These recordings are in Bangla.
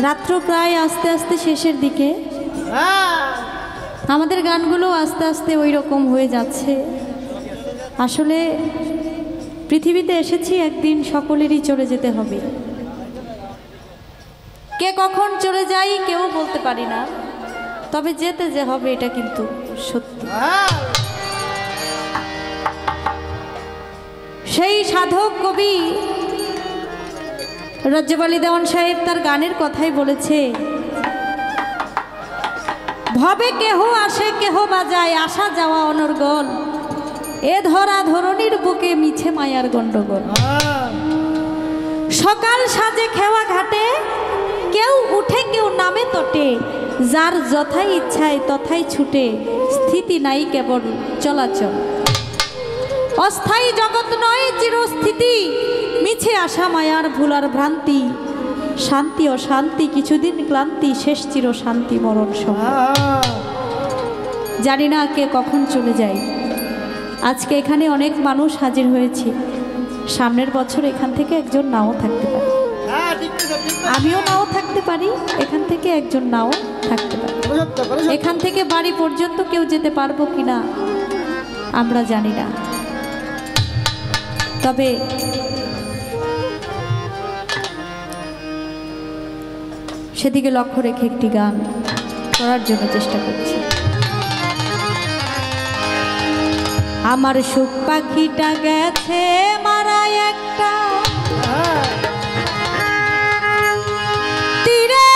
রাত্র প্রায় আস্তে আস্তে শেষের দিকে, আমাদের গানগুলো আস্তে আস্তে ওই রকম হয়ে যাচ্ছে। আসলে পৃথিবীতে এসেছি একদিন সকলেরই চলে যেতে হবে। কে কখন চলে যাই কেউ বলতে পারি না, তবে যেতে যে হবে এটা কিন্তু সত্যি। সেই সাধক কবি রজ্জব আলী দেওয়ান সাহেব তার গানের কথাই বলেছে, ভবে কেহ আসে কেহ বাজায়, আসা যাওয়া অনর্গল, এ ধরা ধরনীর বুকে মিছে মায়ার গন্ডগোল। সকাল সাজে খেওয়া ঘাটে, কেউ উঠে কেউ নামে তটে, যার যথাই ইচ্ছায় তথাই ছুটে, স্থিতি নাই কেবল চলাচল। অস্থায়ী জগৎ নয় চিরস্থিতি, মিছে আশা মায়ার ভুলার ভ্রান্তি, শান্তি ও শান্তি কিছুদিন ক্লান্তি, শেষ চির শান্তি মরণ সময়। জানি না কে কখন চলে যায়। আজকে এখানে অনেক মানুষ হাজির হয়েছে, সামনের বছর এখান থেকে একজন নাও থাকতে পারে, আমিও নাও থাকতে পারি, এখান থেকে একজন নাও থাকতে পারে। এখান থেকে বাড়ি পর্যন্ত কেউ যেতে পারবো কিনা আমরা জানি না, তবে সেদিকে লক্ষ্য রেখে একটি গান করার জন্য চেষ্টা করছি। আমার সুখ পাখিটা গেছে মারা একটা তীরে,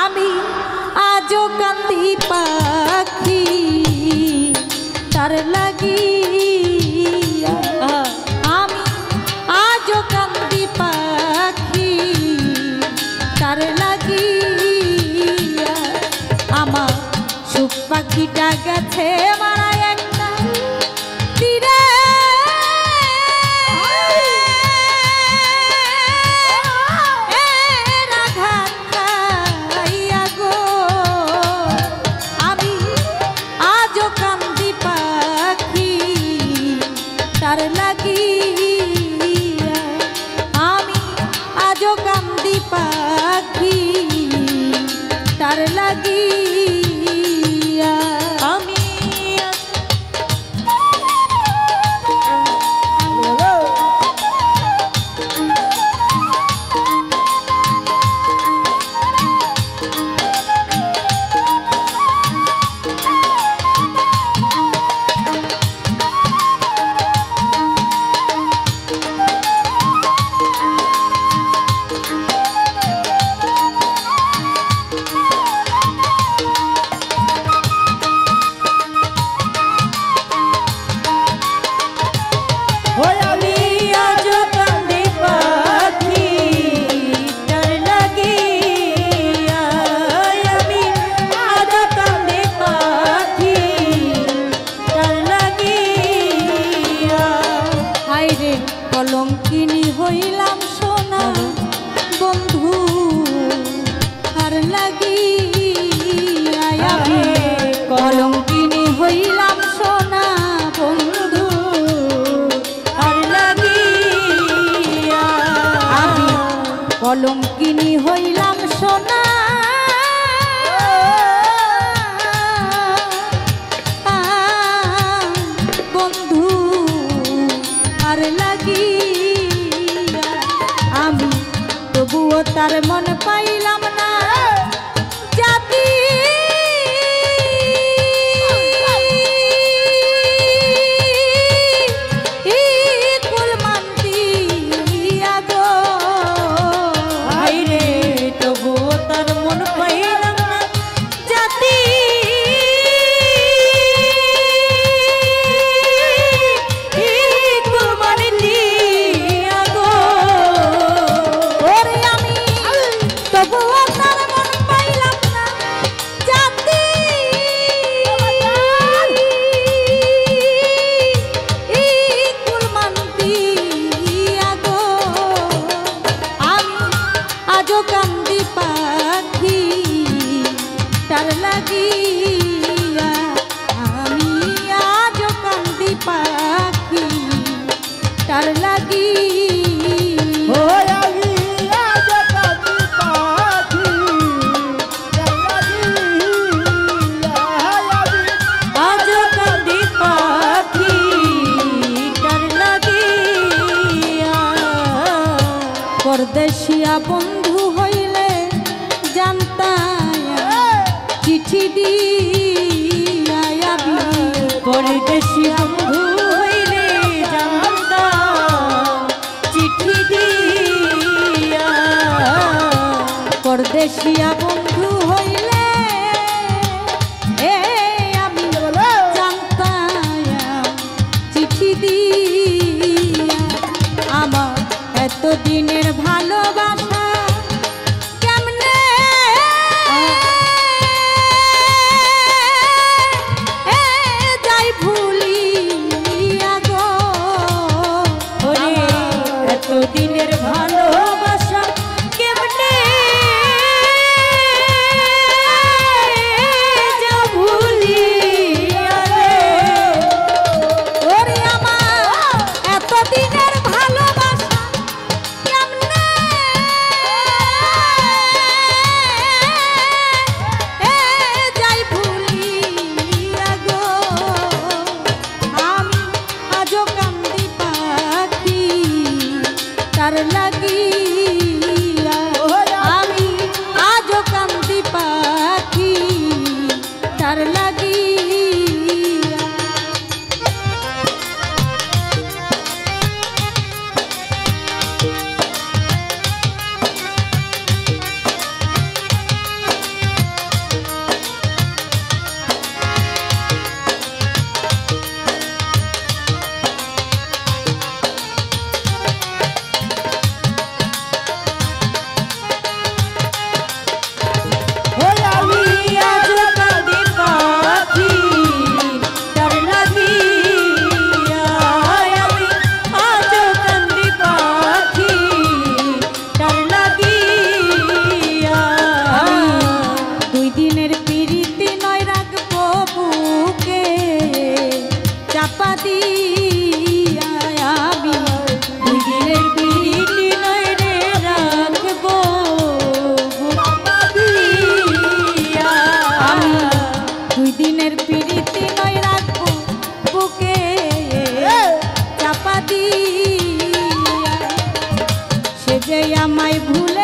আমি আজও কান্দি পাখি তার লাগিয়া, আমি আজও কান্দি পাখি তার লাগিয়া, আমার সুখ পাখিটা গেছে মারা একটা তীরে, তার লাগিয়া, আমি আজও কান্দি পাখি তার লাগিয়া, আমি কলঙ্কিনী হইলাম সোনা বন্ধু আর লাগিয়া, আমি কলঙ্কিনী হইলাম সোনা বন্ধু আর লাগিয়া, আমি কলঙ্কিনী হইলাম সোনা বন্ধু আর লাগিয়া, আমি তবুও তার মন পাইলাম না, জাতি কুলমান্তি আগো, হায়রে তবুও তার মন পাইলাম না, জাতি বন্ধু হইলে জানতাম চিঠি দিয়া আবি পরদেশিয়া বন্ধু হইলে জানতাম চিঠি দিয়া পরদেশিয়া বন্ধু হইলে আমি জানতাম চিঠি দিয়া আমার এতদিনের ভালোবাসা কেমনে যাই ভুলিয়া গো ওরে এতদিনের ভালোবাসা কেমনে যা ভুলিয়া রে ওরে আমার এতদিনের ভালোবাসা কেমনে যাই ভুলিয়া গো আমি আজও কান্দি পাখি তার লাগিয়া আমি আজও কান্দি পাখি তার লাগিয়া আমি আজ কাঁদি পাখি তার লাগিয়া আমি আজ কাঁদি পাখি তার লাগিয়া দুই দিনের পিরিতি নয় রাখবো বুকে চাপা দিয়া আমি দুই দিনের পিরিতি নয় রে রাখবো দিয়া আমি দুই দিনের পিরিতি নয় রাখবো বুকে চাপা দিয়া সে যে আমায় ভুলে